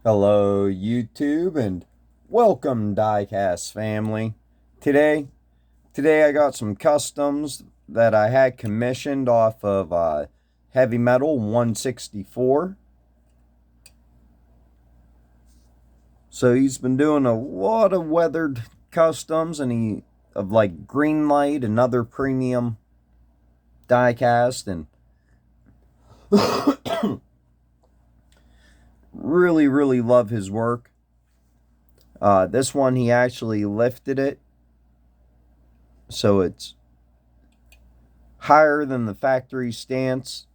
Hello YouTube and welcome Diecast family. Today, today I got some customs that I had commissioned off of heavymetal164. So he's been doing a lot of weathered customs and of like greenlight and other premium diecast, and really love his work. This one he actually lifted it, so it's higher than the factory stance.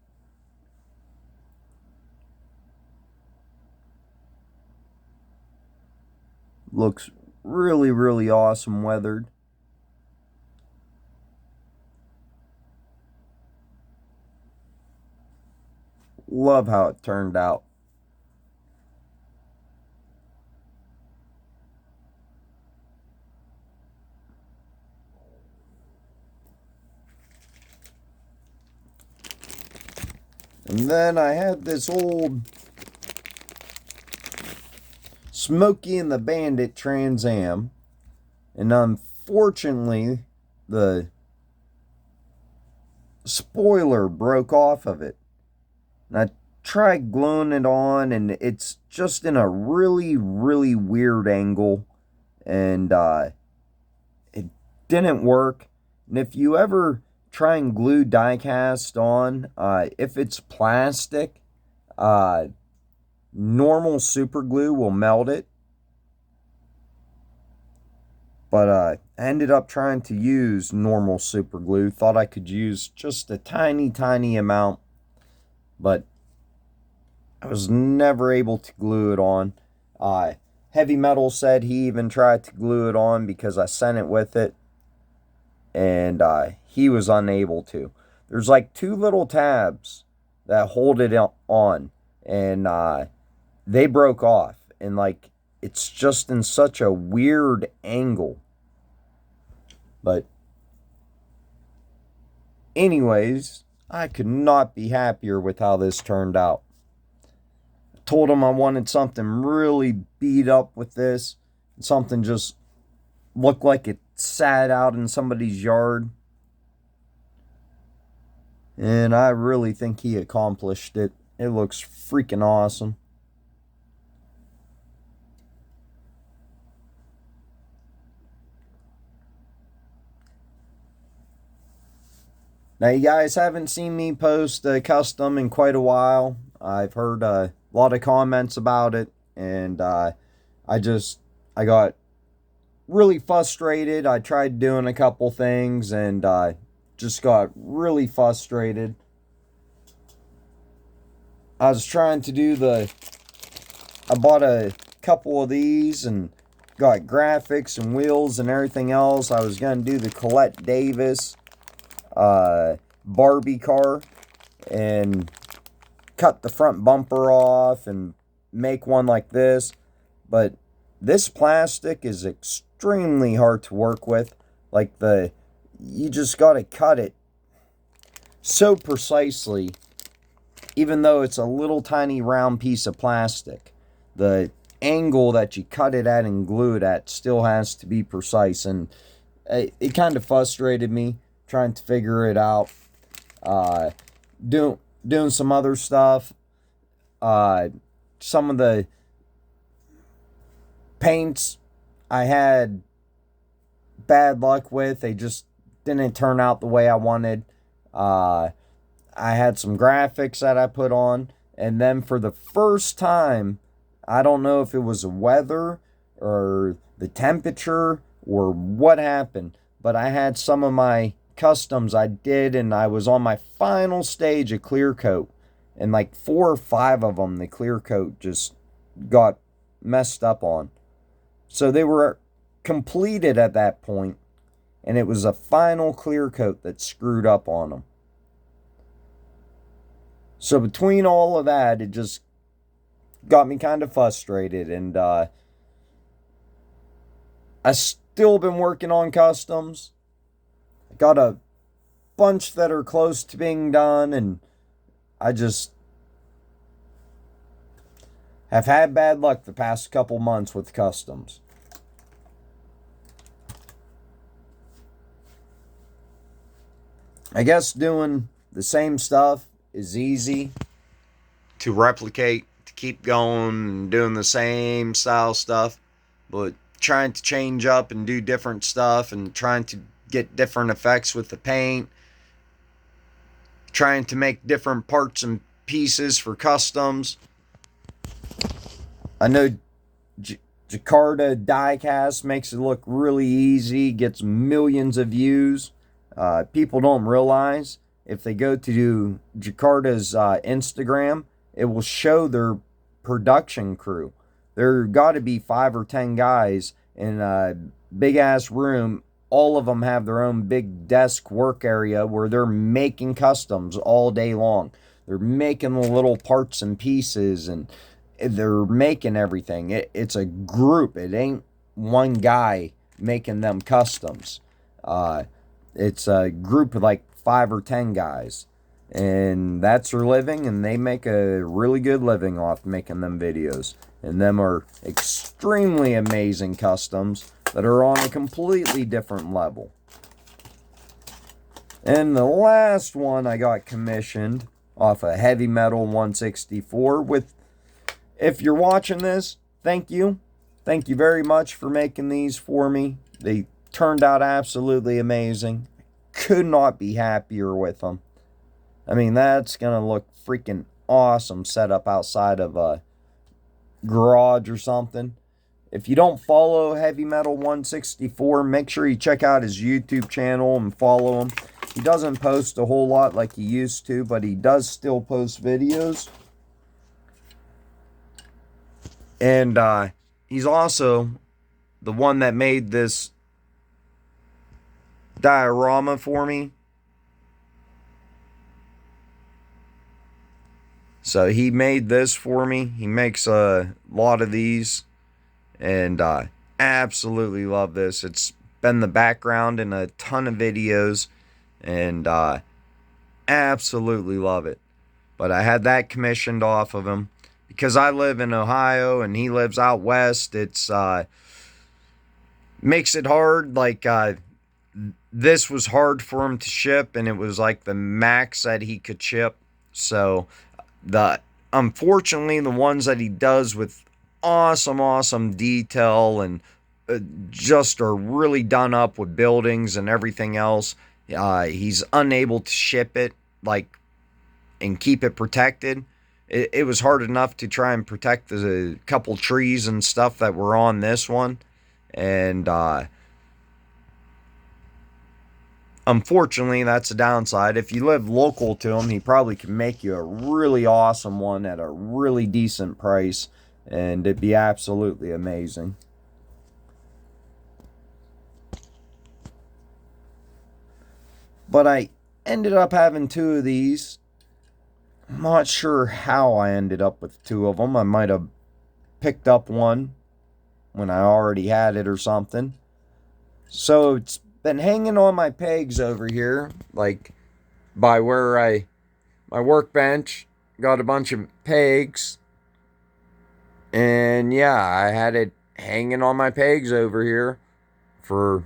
Looks really awesome weathered. Love how it turned out. And then I had this old Smokey and the Bandit Trans Am, and unfortunately the spoiler broke off of it. And I tried gluing it on, and it's just in a really weird angle, and it didn't work. And if you ever try and glue diecast on, if it's plastic, normal super glue will melt it. But I ended up trying to use normal super glue. Thought I could use just a tiny amount, but I was never able to glue it on. Heavy Metal said he even tried to glue it on because I sent it with it, and he was unable to. There's like two little tabs that hold it on, and they broke off, and like it's just in such a weird angle. But anyways, I could not be happier with how this turned out. I told him I wanted something really beat up with this, something just looked like it sat out in somebody's yard. And I really think he accomplished it. It looks freaking awesome. Now, you guys haven't seen me post a custom in quite a while. I've heard a lot of comments about it, and I got really frustrated. I tried doing a couple things, and just got really frustrated. I was trying to do I bought a couple of these and got graphics and wheels and everything else. I was going to do the Colette Davis Barbie car and cut the front bumper off and make one like this. But this plastic is extremely hard to work with. Like you just got to cut it so precisely, even though it's a little tiny round piece of plastic. The angle that you cut it at and glue it at still has to be precise, and it kind of frustrated me trying to figure it out. Uh, doing some other stuff. Some of the paints I had bad luck with. They just didn't turn out the way I wanted. I had some graphics that I put on, and then for the first time, I don't know if it was the weather or the temperature or what happened, but I had some of my customs I did, and I was on my final stage of clear coat, and like 4 or 5 of them, the clear coat just got messed up on. So they were completed at that point, and it was a final clear coat that screwed up on them. So between all of that, it just got me kind of frustrated, and I still been working on customs. I got a bunch that are close to being done, and I just have had bad luck the past couple months with customs. I guess doing the same stuff is easy to replicate, to keep going and doing the same style stuff, but trying to change up and do different stuff and trying to get different effects with the paint, trying to make different parts and pieces for customs. I know Jakarta diecast makes it look really easy, gets millions of views. People don't realize if they go to Jakarta's Instagram, it will show their production crew. There got to be 5 or 10 guys in a big ass room. All of them have their own big desk work area where they're making customs all day long. They're making the little parts and pieces, and they're making everything. It's a group. It ain't one guy making them customs. It's a group of like 5 or 10 guys, and that's their living, and they make a really good living off making them videos. And them are extremely amazing customs that are on a completely different level. And the last one I got commissioned off a heavymetal164 with, if you're watching this, thank you. Thank you very much for making these for me. They turned out absolutely amazing. Could not be happier with them. I mean, that's going to look freaking awesome set up outside of a garage or something. If you don't follow heavymetal164, make sure you check out his YouTube channel and follow him. He doesn't post a whole lot like he used to, but he does still post videos. And he's also the one that made this diorama for me. So he made this for me. He makes a lot of these, and absolutely love this. It's been the background in a ton of videos, and absolutely love it. But I had that commissioned off of him because I live in Ohio and he lives out west. It's makes it hard. Like this was hard for him to ship, and it was like the max that he could ship. So unfortunately the ones that he does with awesome detail and just are really done up with buildings and everything else, he's unable to ship it like and keep it protected. It was hard enough to try and protect the couple trees and stuff that were on this one, and unfortunately, that's a downside. If you live local to him, he probably can make you a really awesome one at a really decent price, and it'd be absolutely amazing. But I ended up having 2 of these. I'm not sure how I ended up with 2 of them. I might have picked up one when I already had it or something. So it's been hanging on my pegs over here, like by where my workbench, got a bunch of pegs, and yeah, I had it hanging on my pegs over here for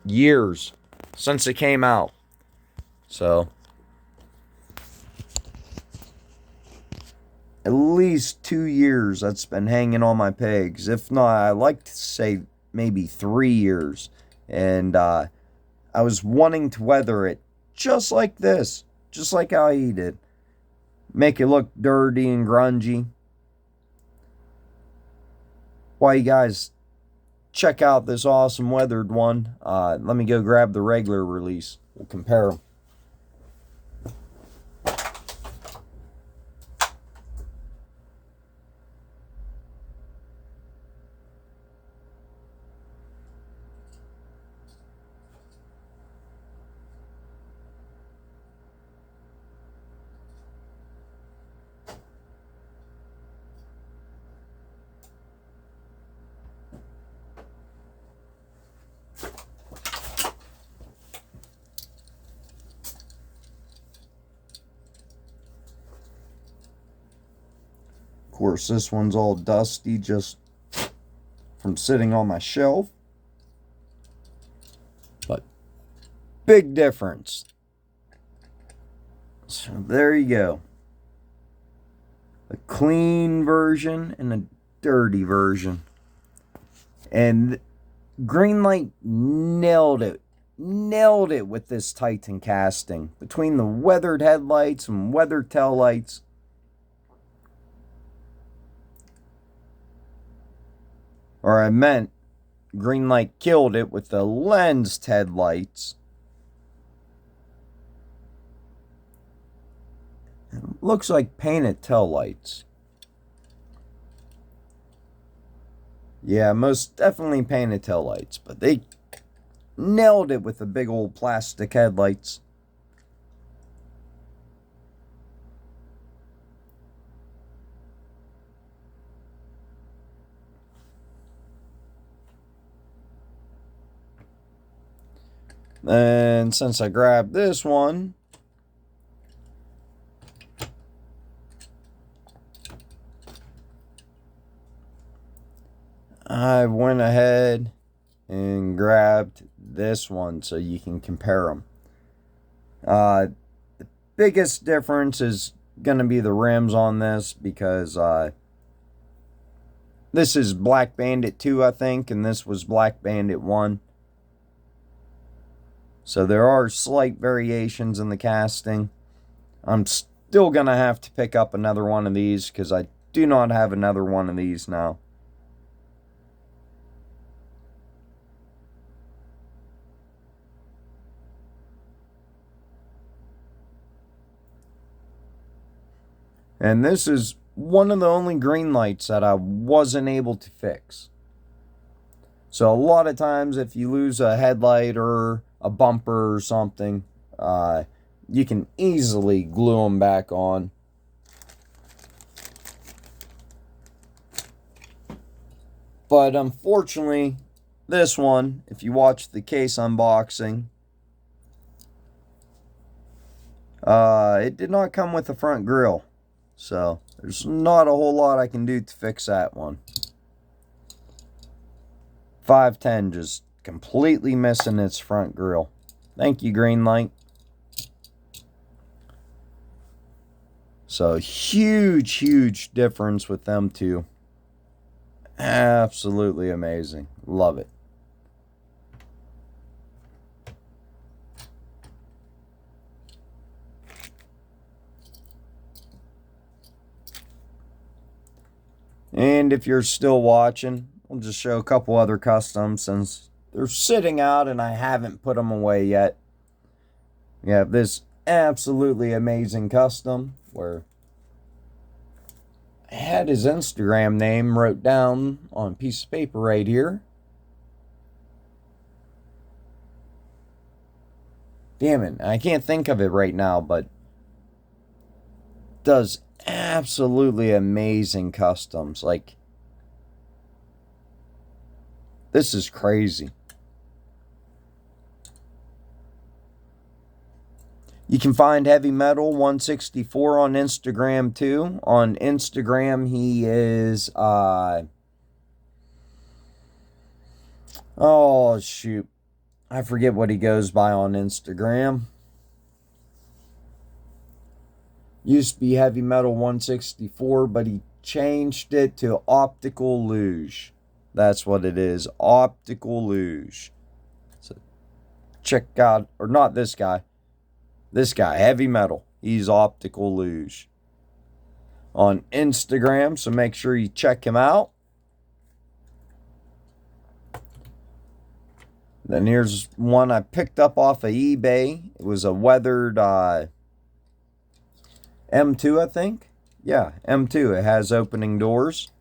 years since it came out. So at least 2 years that's been hanging on my pegs. If not, I like to say maybe 3 years. And I was wanting to weather it just like this, just like how he did. Make it look dirty and grungy. While you guys check out this awesome weathered one, let me go grab the regular release. We'll compare them. course, this one's all dusty just from sitting on my shelf. But big difference. So there you go. A clean version and a dirty version. And Greenlight nailed it. Nailed it with this Titan casting. Between the weathered headlights and weathered taillights. Or I meant Greenlight killed it with the lensed headlights. It looks like painted taillights. Yeah, most definitely painted taillights, but they nailed it with the big old plastic headlights. And since I grabbed this one, I went ahead and grabbed this one so you can compare them. The biggest difference is going to be the rims on this, because this is Black Bandit 2, I think, and this was Black Bandit 1. So there are slight variations in the casting. I'm still going to have to pick up another one of these because I do not have another one of these now. And this is one of the only green lights that I wasn't able to fix. So a lot of times if you lose a headlight or a bumper or something, you can easily glue them back on. But unfortunately, this one, if you watch the case unboxing, it did not come with a front grille. So there's not a whole lot I can do to fix that one. 510 just completely missing its front grille. Thank you, Greenlight. So huge difference with them two. Absolutely amazing. Love it. And if you're still watching, I'll just show a couple other customs since they're sitting out and I haven't put them away yet. We have this absolutely amazing custom where I had his Instagram name wrote down on a piece of paper right here. Damn it, I can't think of it right now, but does absolutely amazing customs. Like, this is crazy. You can find heavymetal164 on Instagram too. On Instagram, he is oh shoot, I forget what he goes by on Instagram. Used to be heavymetal164, but he changed it to Optical Luge. That's what it is, Optical Luge. So check out, or not this guy. This guy, Heavy Metal. He's Optical Luge on Instagram, so make sure you check him out. Then here's one I picked up off of eBay. It was a weathered M2, I think. Yeah, M2. It has opening doors.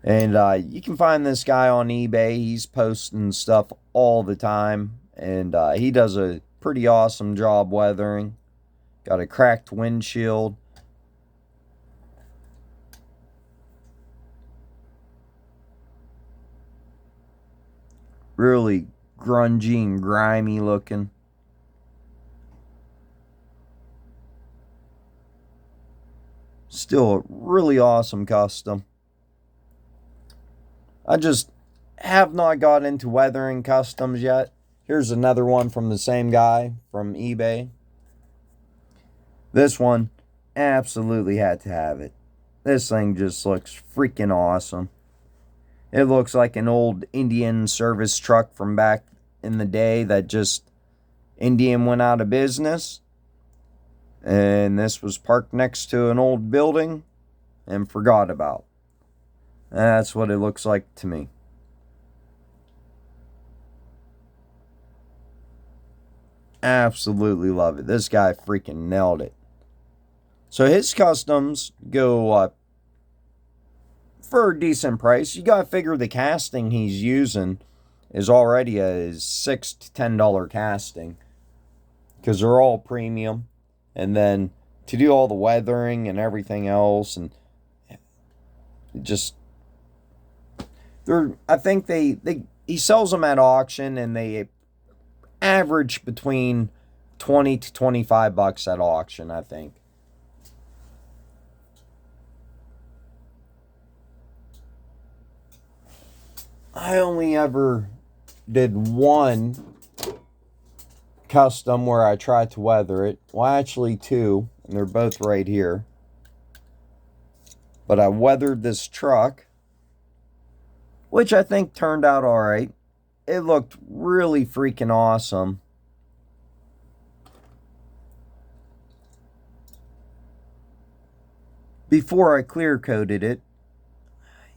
And you can find this guy on eBay. He's posting stuff all the time. And he does a pretty awesome job weathering. Got a cracked windshield. Really grungy and grimy looking. Still a really awesome custom. I just have not got into weathering customs yet. Here's another one from the same guy from eBay. This one, absolutely had to have it. This thing just looks freaking awesome. It looks like an old Indian service truck from back in the day that just Indian went out of business. And this was parked next to an old building and forgot about. That's what it looks like to me. Absolutely love it. This guy freaking nailed it. So his customs go up for a decent price. You gotta figure the casting he's using is already a $6 to $10 casting, because they're all premium. And then to do all the weathering and everything else, and just I think he sells them at auction, and they average between 20 to 25 bucks at auction, I think. I only ever did one custom where I tried to weather it. Well, actually two, and they're both right here. But I weathered this truck, which I think turned out alright. It looked really freaking awesome. Before I clear coated it,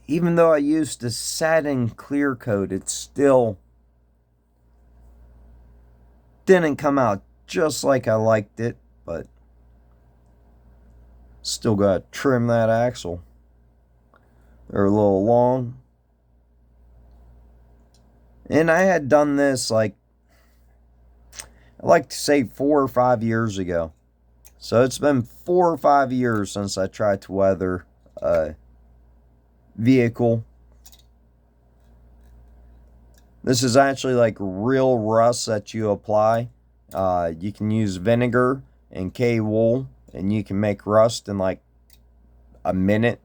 even though I used a satin clear coat, it still didn't come out just like I liked it, but still gotta trim that axle. They're a little long. And I had done this, like, I like to say 4 or 5 years ago. So it's been 4 or 5 years since I tried to weather a vehicle. This is actually like real rust that you apply. You can use vinegar and K-wool, and you can make rust in like a minute,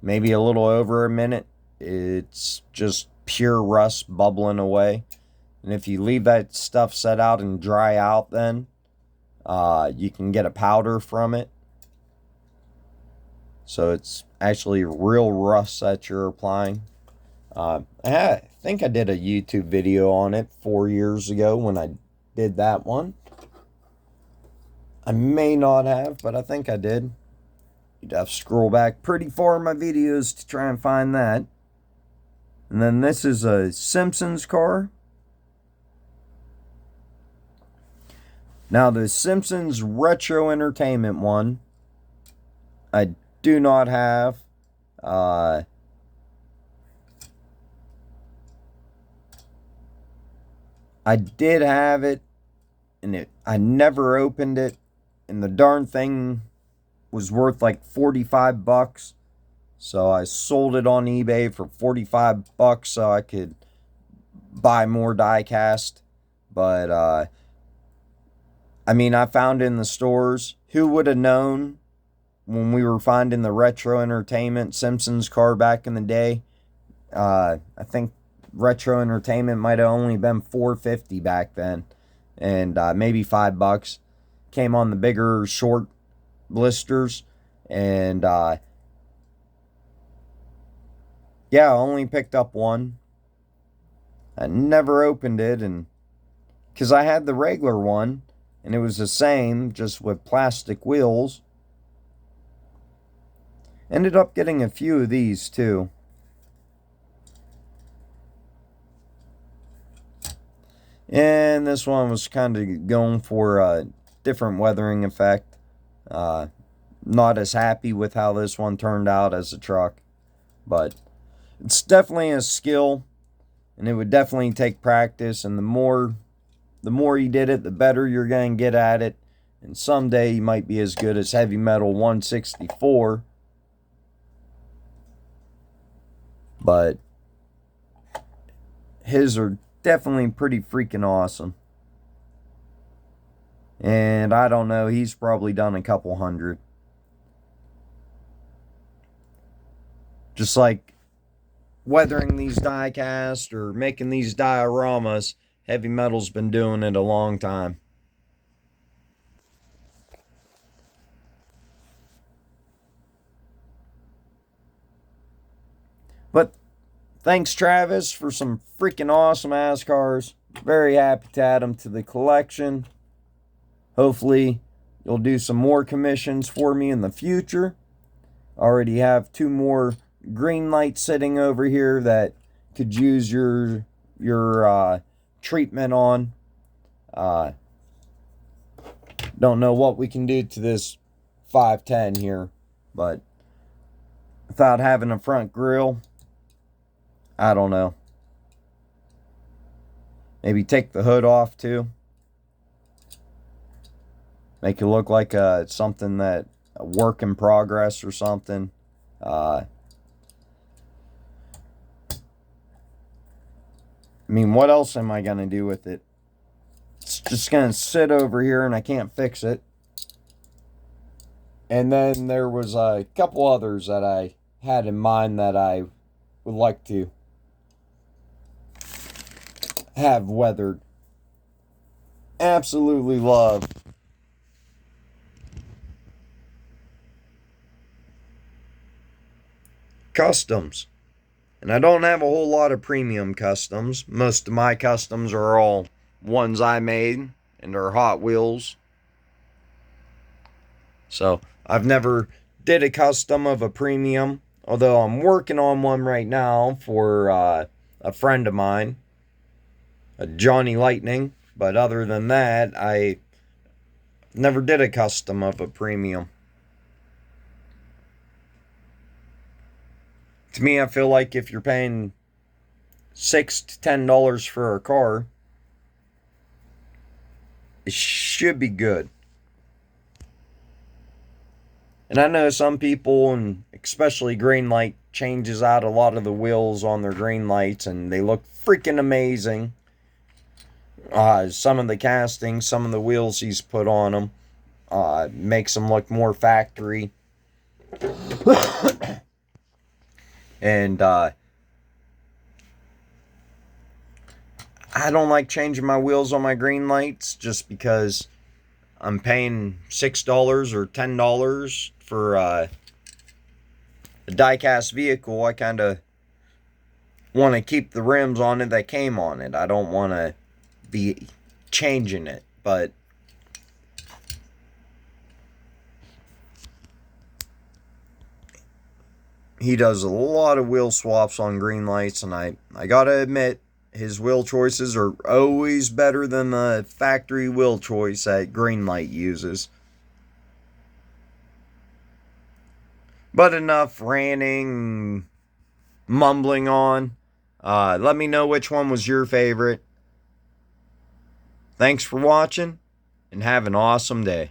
maybe a little over a minute. It's just pure rust bubbling away. And if you leave that stuff set out and dry out, then you can get a powder from it. So it's actually real rust that you're applying. I think I did a YouTube video on it 4 years ago when I did that one. I may not have, but I think I did. You'd have to scroll back pretty far in my videos to try and find that. And then this is a Simpsons car. Now the Simpsons Retro Entertainment one, I do not have. I did have it, and I never opened it, and the darn thing was worth like 45 bucks. So I sold it on eBay for 45 bucks so I could buy more die cast. But I mean, I found it in the stores. Who would have known when we were finding the Retro Entertainment Simpsons car back in the day? I think Retro Entertainment might have only been $4.50 back then, and maybe $5. Came on the bigger short blisters, and yeah, I only picked up one. I never opened it, and because I had the regular one, and it was the same, just with plastic wheels. Ended up getting a few of these too. And this one was kind of going for a different weathering effect. Not as happy with how this one turned out as a truck. But it's definitely a skill, and it would definitely take practice. And the more you did it, the better you're going to get at it. And someday you might be as good as heavymetal164. But his are definitely pretty freaking awesome. And I don't know, he's probably done a couple hundred. Just like weathering these die casts or making these dioramas, heavy metal's been doing it a long time. But thanks, Travis, for some freaking awesome mascars. Very happy to add them to the collection. Hopefully, you'll do some more commissions for me in the future. Already have 2 more greenlight sitting over here that could use your treatment on. Don't know what we can do to this 510 here, but without having a front grill, I don't know. Maybe take the hood off too. Make it look like something that a work in progress or something. I mean, what else am I gonna do with it? It's just gonna sit over here and I can't fix it. And then there was a couple others that I had in mind that I would like to have weathered. Absolutely love customs. And I don't have a whole lot of premium customs. Most of my customs are all ones I made and are Hot Wheels. So I've never did a custom of a premium, although I'm working on one right now for a friend of mine, a Johnny Lightning. But other than that, I never did a custom of a premium. To me, I feel like if you're paying $6 to $10 for a car, it should be good. And I know some people, and especially Greenlight, changes out a lot of the wheels on their Greenlights, and they look freaking amazing. Some of the castings, some of the wheels he's put on them, makes them look more factory. And I don't like changing my wheels on my Greenlights just because I'm paying $6 or $10 for a die-cast vehicle. I kind of want to keep the rims on it that came on it. I don't want to be changing it, but he does a lot of wheel swaps on Greenlights, and I gotta admit, his wheel choices are always better than the factory wheel choice that Greenlight uses. But enough ranting, mumbling on. Let me know which one was your favorite. Thanks for watching, and have an awesome day.